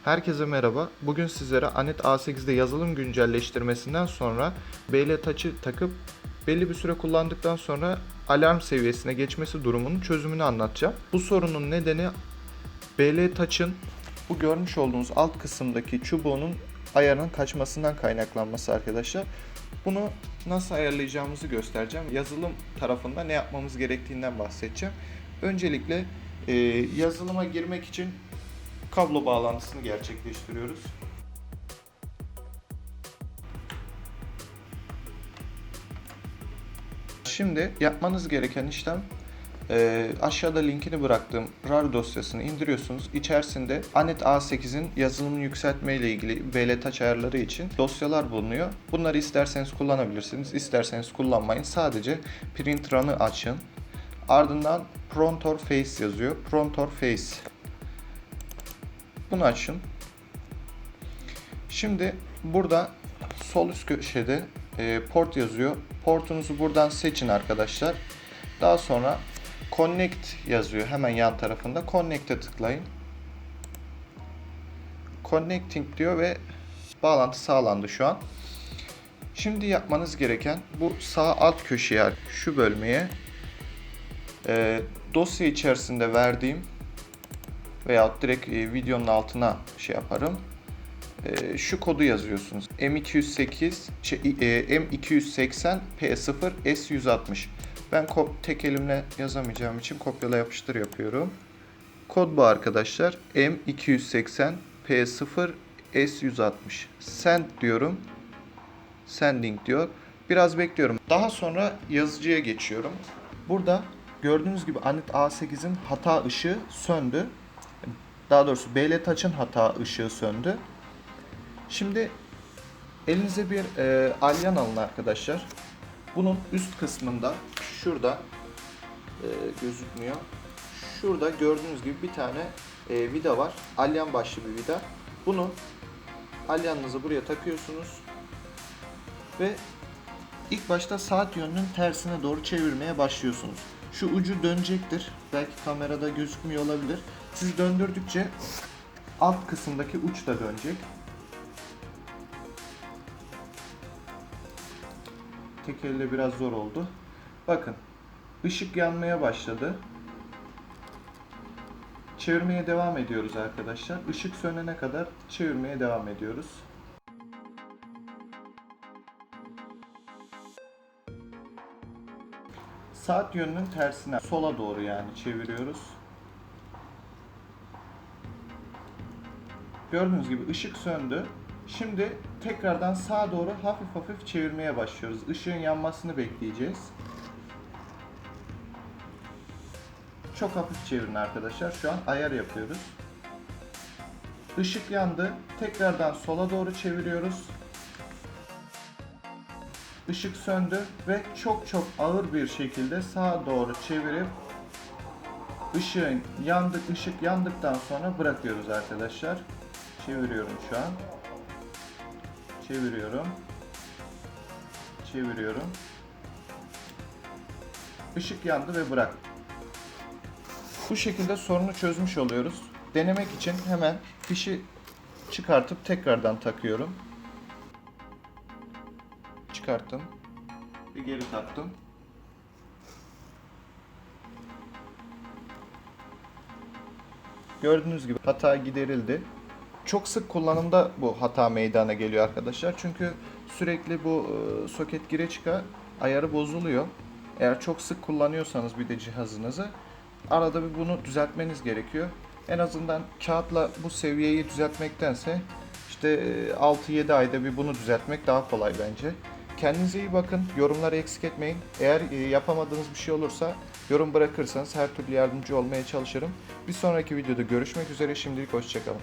Herkese merhaba. Bugün sizlere Anet A8'de yazılım güncelleştirmesinden sonra BL Touch'ı takıp belli bir süre kullandıktan sonra alarm seviyesine geçmesi durumunun çözümünü anlatacağım. Bu sorunun nedeni BL Touch'ın bu görmüş olduğunuz alt kısımdaki çubuğunun ayarının kaçmasından kaynaklanması arkadaşlar. Bunu nasıl ayarlayacağımızı göstereceğim. Yazılım tarafında ne yapmamız gerektiğinden bahsedeceğim. Öncelikle yazılıma girmek için kablo bağlantısını gerçekleştiriyoruz. Şimdi yapmanız gereken işlem aşağıda linkini bıraktığım RAR dosyasını indiriyorsunuz. İçerisinde Anet A8'in yazılımını yükseltme ile ilgili BL Touch ayarları için dosyalar bulunuyor. Bunları isterseniz kullanabilirsiniz, isterseniz kullanmayın. Sadece Print Run'ı açın. Ardından Promptor Face yazıyor. Promptor Face. Bunu açın. Şimdi burada sol üst köşede port yazıyor. Portunuzu buradan seçin arkadaşlar. Daha sonra Connect yazıyor hemen yan tarafında. Connect'e tıklayın. Connecting diyor ve bağlantı sağlandı şu an. Şimdi yapmanız gereken bu sağ alt köşeye, şu bölmeye dosya içerisinde verdiğim veyahut direkt videonun altına yaparım. Şu kodu yazıyorsunuz. M280 P0 S160. Ben tek elimle yazamayacağım için kopyala yapıştır yapıyorum. Kod bu arkadaşlar. M280 P0 S160. Send diyorum. Sending diyor. Biraz bekliyorum. Daha sonra yazıcıya geçiyorum. Burada gördüğünüz gibi Anet A8'in hata ışığı söndü. Daha doğrusu BL Touch'ın hata ışığı söndü. Şimdi elinize bir alyan alın arkadaşlar. Bunun üst kısmında şurada gözükmüyor. Şurada gördüğünüz gibi bir tane vida var. Alyan başlı bir vida. Bunu alyanınızı buraya takıyorsunuz ve ilk başta saat yönünün tersine doğru çevirmeye başlıyorsunuz. Şu ucu dönecektir. Belki kamerada gözükmüyor olabilir. Siz döndürdükçe alt kısımdaki uç da dönecek. Tek elle biraz zor oldu. Bakın, ışık yanmaya başladı. Çevirmeye devam ediyoruz arkadaşlar. Işık sönene kadar çevirmeye devam ediyoruz. Saat yönünün tersine, sola doğru yani çeviriyoruz. Gördüğünüz gibi ışık söndü. Şimdi tekrardan sağa doğru hafif hafif çevirmeye başlıyoruz. Işığın yanmasını bekleyeceğiz. Çok hafif çevirin arkadaşlar. Şu an ayar yapıyoruz. Işık yandı. Tekrardan sola doğru çeviriyoruz. Işık söndü ve çok ağır bir şekilde sağa doğru çevirip ışık yandıktan sonra bırakıyoruz arkadaşlar. Çeviriyorum şu an. Çeviriyorum. Işık yandı ve bırak. Bu şekilde sorunu çözmüş oluyoruz. Denemek için hemen fişi çıkartıp tekrardan takıyorum. Çıkarttım. Bir geri taktım. Gördüğünüz gibi hata giderildi. Çok sık kullanımda bu hata meydana geliyor arkadaşlar. Çünkü sürekli bu soket gire çıka ayarı bozuluyor. Eğer çok sık kullanıyorsanız bir de cihazınızı arada bir bunu düzeltmeniz gerekiyor. En azından kağıtla bu seviyeyi düzeltmektense işte 6-7 ayda bir bunu düzeltmek daha kolay bence. Kendinize iyi bakın. Yorumları eksik etmeyin. Eğer yapamadığınız bir şey olursa yorum bırakırsanız her türlü yardımcı olmaya çalışırım. Bir sonraki videoda görüşmek üzere. Şimdilik hoşça kalın.